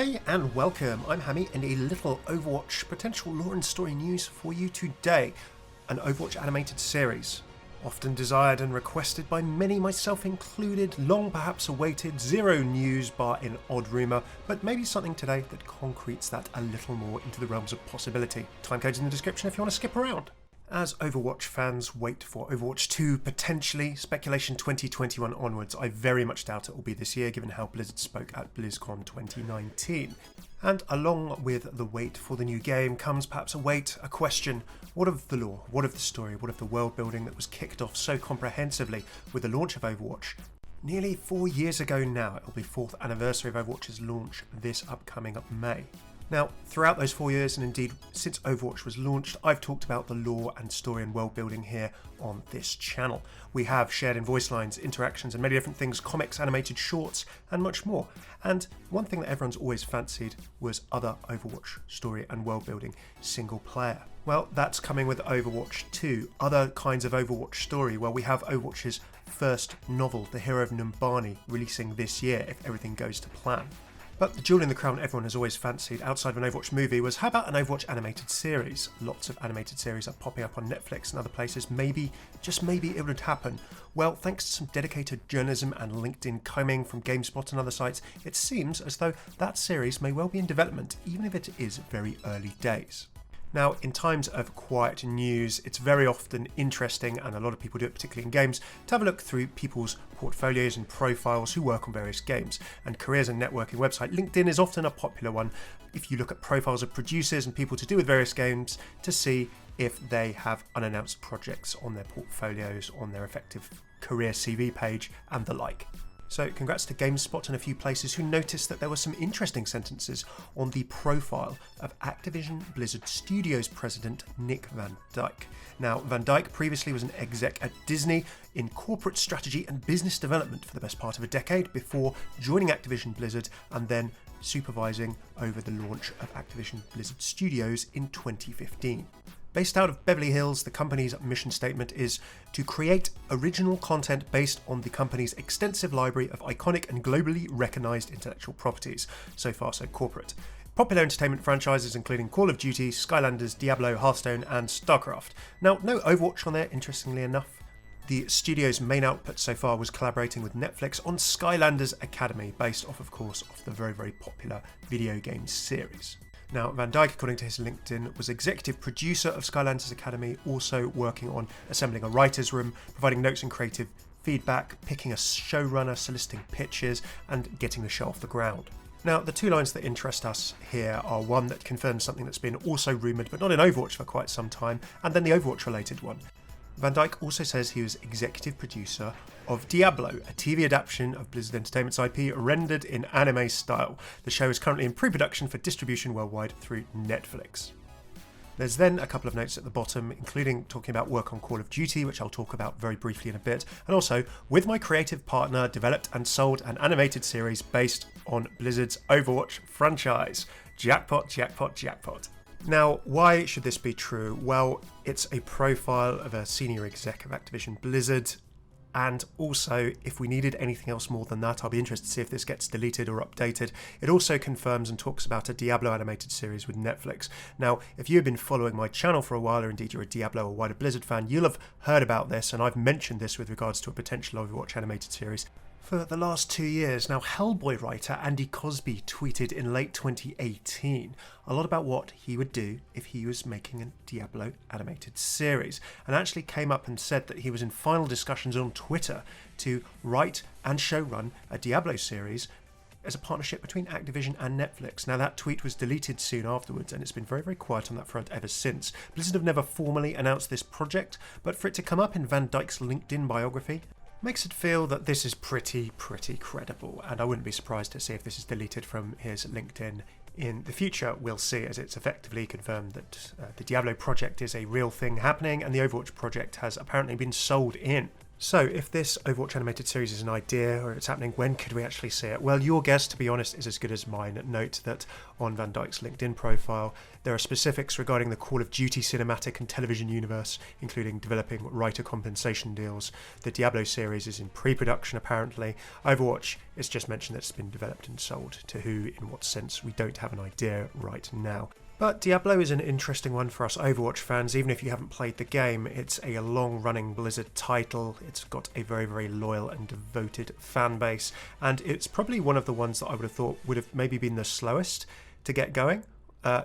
Hey and welcome, I'm Hammeh and a little Overwatch potential lore and story news for you today. An Overwatch Animated Series, often desired and requested by many, myself included, long perhaps awaited, zero news bar an odd rumour, but maybe something today that concretes that a little more into the realms of possibility. Timecodes in the description if you want to skip around. As Overwatch fans wait for Overwatch 2, potentially, speculation 2021 onwards, I very much doubt it will be this year given how Blizzard spoke at BlizzCon 2019. And along with the wait for the new game comes perhaps a question. What of the lore? What of the story? What of the world building that was kicked off so comprehensively with the launch of Overwatch? Nearly 4 years ago now, it will be 4th anniversary of Overwatch's launch this upcoming May. Now, throughout those 4 years, and indeed since Overwatch was launched, I've talked about the lore and story and world building here on this channel. We have shared in voice lines, interactions and many different things, comics, animated shorts and much more. And one thing that everyone's always fancied was other Overwatch story and world building single player. Well, that's coming with Overwatch 2, other kinds of Overwatch story, where we have Overwatch's first novel, The Hero of Numbani, releasing this year if everything goes to plan. But the jewel in the crown everyone has always fancied outside of an Overwatch movie was how about an Overwatch animated series? Lots of animated series are popping up on Netflix and other places. Maybe, just maybe it would happen. Well, thanks to some dedicated journalism and LinkedIn combing from GameSpot and other sites, it seems as though that series may well be in development, even if it is very early days. Now, in times of quiet news, it's very often interesting, and a lot of people do it particularly in games, to have a look through people's portfolios and profiles who work on various games. And careers and networking website LinkedIn is often a popular one if you look at profiles of producers and people to do with various games to see if they have unannounced projects on their portfolios, on their effective career CV page and the like. So congrats to GameSpot and a few places who noticed that there were some interesting sentences on the profile of Activision Blizzard Studios president Nick Van Dyke. Now, Van Dyke previously was an exec at Disney in corporate strategy and business development for the best part of a decade before joining Activision Blizzard and then supervising over the launch of Activision Blizzard Studios in 2015. Based out of Beverly Hills, the company's mission statement is to create original content based on the company's extensive library of iconic and globally recognized intellectual properties. So far, so corporate. Popular entertainment franchises including Call of Duty, Skylanders, Diablo, Hearthstone, and StarCraft. Now, no Overwatch on there, interestingly enough. The studio's main output so far was collaborating with Netflix on Skylanders Academy, based off, of course, of the very, very popular video game series. Now, Van Dyke, according to his LinkedIn, was executive producer of Skylanders Academy, also working on assembling a writer's room, providing notes and creative feedback, picking a showrunner, soliciting pitches, and getting the show off the ground. Now, the two lines that interest us here are one that confirms something that's been also rumoured, but not in Overwatch for quite some time, and then the Overwatch-related one. Van Dyke also says he was executive producer of Diablo, a TV adaptation of Blizzard Entertainment's IP rendered in anime style. The show is currently in pre-production for distribution worldwide through Netflix. There's then a couple of notes at the bottom, including talking about work on Call of Duty, which I'll talk about very briefly in a bit, and also, with my creative partner, developed and sold an animated series based on Blizzard's Overwatch franchise. Jackpot, jackpot, jackpot. Now, why should this be true? Well, it's a profile of a senior exec of Activision Blizzard, and also, if we needed anything else more than that, I'll be interested to see if this gets deleted or updated. It also confirms and talks about a Diablo animated series with Netflix. Now, if you've been following my channel for a while, or indeed you're a Diablo or wider Blizzard fan, you'll have heard about this, and I've mentioned this with regards to a potential Overwatch animated series for the last 2 years. Now, Hellboy writer Andy Cosby tweeted in late 2018 a lot about what he would do if he was making a Diablo animated series, and actually came up and said that he was in final discussions on Twitter to write and showrun a Diablo series as a partnership between Activision and Netflix. Now, that tweet was deleted soon afterwards, and it's been very, very quiet on that front ever since. Blizzard have never formally announced this project, but for it to come up in Van Dyke's LinkedIn biography makes it feel that this is pretty credible, and I wouldn't be surprised to see if this is deleted from his LinkedIn in the future. We'll see, as it's effectively confirmed that the Diablo project is a real thing happening, and the Overwatch project has apparently been sold in. So, if this Overwatch Animated Series is an idea or it's happening, when could we actually see it? Well, your guess, to be honest, is as good as mine. Note that on Van Dyke's LinkedIn profile, there are specifics regarding the Call of Duty cinematic and television universe, including developing writer compensation deals. The Diablo series is in pre-production, apparently. Overwatch, it's just mentioned that it's been developed and sold. To who, in what sense, we don't have an idea right now. But Diablo is an interesting one for us Overwatch fans, even if you haven't played the game. It's a long-running Blizzard title, it's got a very, very loyal and devoted fan base, and it's probably one of the ones that I would have thought would have maybe been the slowest to get going.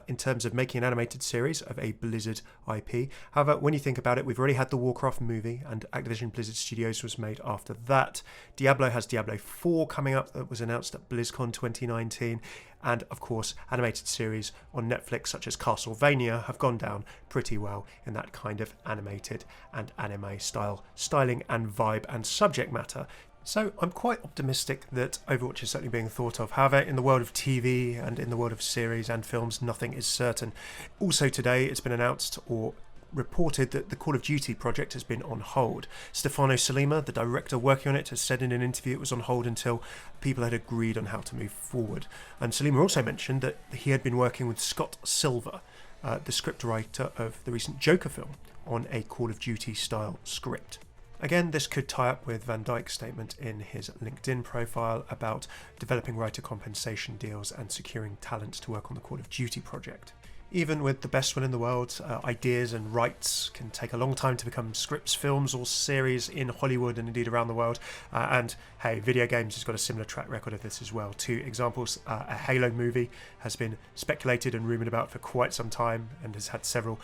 In terms of making an animated series of a Blizzard IP. However, when you think about it, we've already had the Warcraft movie, and Activision Blizzard Studios was made after that. Diablo has Diablo 4 coming up that was announced at BlizzCon 2019, and of course, animated series on Netflix such as Castlevania have gone down pretty well in that kind of animated and anime styling and vibe and subject matter. So I'm quite optimistic that Overwatch is certainly being thought of. However, in the world of TV and in the world of series and films, nothing is certain. Also today, it's been announced or reported that the Call of Duty project has been on hold. Stefano Sollima, the director working on it, has said in an interview it was on hold until people had agreed on how to move forward. And Sollima also mentioned that he had been working with Scott Silver, the scriptwriter of the recent Joker film, on a Call of Duty style script. Again, this could tie up with Van Dyke's statement in his LinkedIn profile about developing writer compensation deals and securing talent to work on the Call of Duty project. Even with the best one in the world, ideas and rights can take a long time to become scripts, films or series in Hollywood and indeed around the world. And hey, video games has got a similar track record of this as well. 2 examples, a Halo movie has been speculated and rumoured about for quite some time and has had several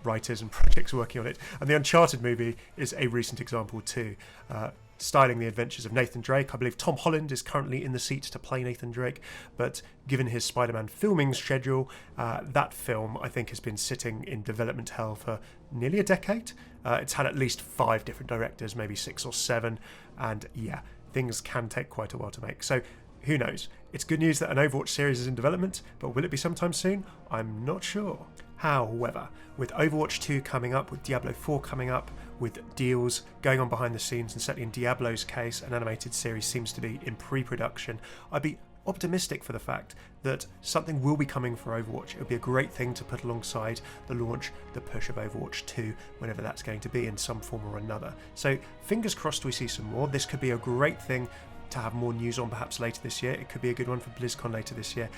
writers and projects working on it. And the Uncharted movie is a recent example too. Styling the adventures of Nathan Drake. I believe Tom Holland is currently in the seat to play Nathan Drake, but given his Spider-Man filming schedule, that film I think has been sitting in development hell for nearly a decade. It's had at least 5 different directors, maybe 6 or 7, and yeah, things can take quite a while to make. So who knows? It's good news that an Overwatch series is in development, but will it be sometime soon? I'm not sure. However, with Overwatch 2 coming up, with Diablo 4 coming up, with deals going on behind the scenes, and certainly in Diablo's case, an animated series seems to be in pre-production, I'd be optimistic for the fact that something will be coming for Overwatch. It would be a great thing to put alongside the launch, the push of Overwatch 2, whenever that's going to be in some form or another. So fingers crossed we see some more. This could be a great thing to have more news on perhaps later this year. It could be a good one for BlizzCon later this year.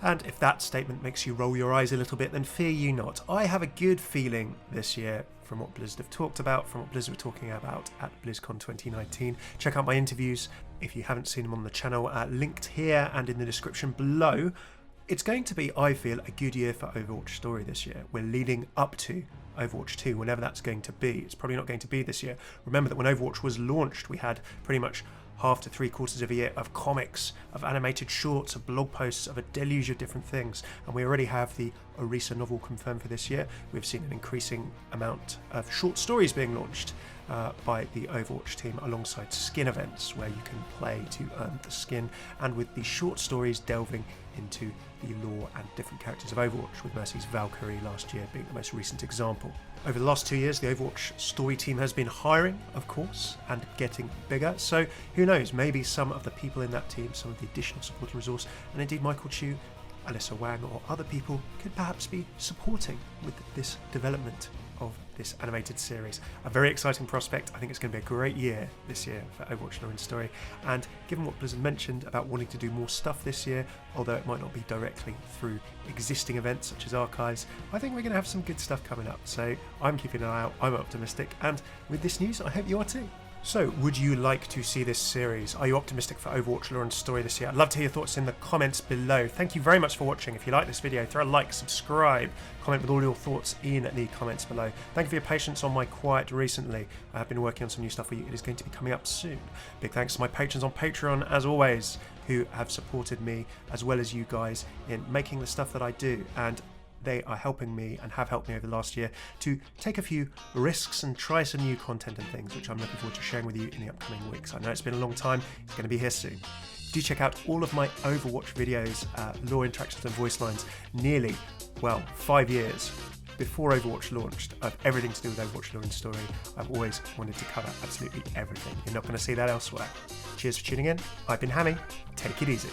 And if that statement makes you roll your eyes a little bit, then fear you not. I have a good feeling this year from what Blizzard have talked about, from what Blizzard were talking about at BlizzCon 2019. Check out my interviews if you haven't seen them on the channel, linked here and in the description below. It's going to be, I feel, a good year for Overwatch Story this year. We're leading up to Overwatch 2, whenever that's going to be. It's probably not going to be this year. Remember that when Overwatch was launched, we had pretty much half to 3/4 of a year of comics, of animated shorts, of blog posts, of a deluge of different things. And we already have the Orisa novel confirmed for this year. We've seen an increasing amount of short stories being launched by the Overwatch team alongside skin events where you can play to earn the skin, and with the short stories delving into the lore and different characters of Overwatch, with Mercy's Valkyrie last year being the most recent example. Over the last 2 years, the Overwatch story team has been hiring, of course, and getting bigger, so who knows, maybe some of the people in that team, some of the additional supporting resource, and indeed Michael Chu, Alyssa Wang or other people could perhaps be supporting with this development of this animated series. A very exciting prospect. I think it's going to be a great year this year for Overwatch Lore Story, and given what Blizzard mentioned about wanting to do more stuff this year, although it might not be directly through existing events such as archives, I think we're going to have some good stuff coming up, so I'm keeping an eye out, I'm optimistic, and with this news I hope you are too. So, would you like to see this series? Are you optimistic for Overwatch Lore and Story this year? I'd love to hear your thoughts in the comments below. Thank you very much for watching. If you like this video, throw a like, subscribe, comment with all your thoughts in the comments below. Thank you for your patience on my quiet recently. I have been working on some new stuff for you. It is going to be coming up soon. Big thanks to my patrons on Patreon, as always, who have supported me, as well as you guys, in making the stuff that I do. And they are helping me and have helped me over the last year to take a few risks and try some new content and things, which I'm looking forward to sharing with you in the upcoming weeks. I know it's been a long time, it's going to be here soon. Do check out all of my Overwatch videos, lore interactions and voice lines. Nearly, well, 5 years before Overwatch launched of everything to do with Overwatch Lore and Story. I've always wanted to cover absolutely everything. You're not going to see that elsewhere. Cheers for tuning in. I've been Hammeh. Take it easy.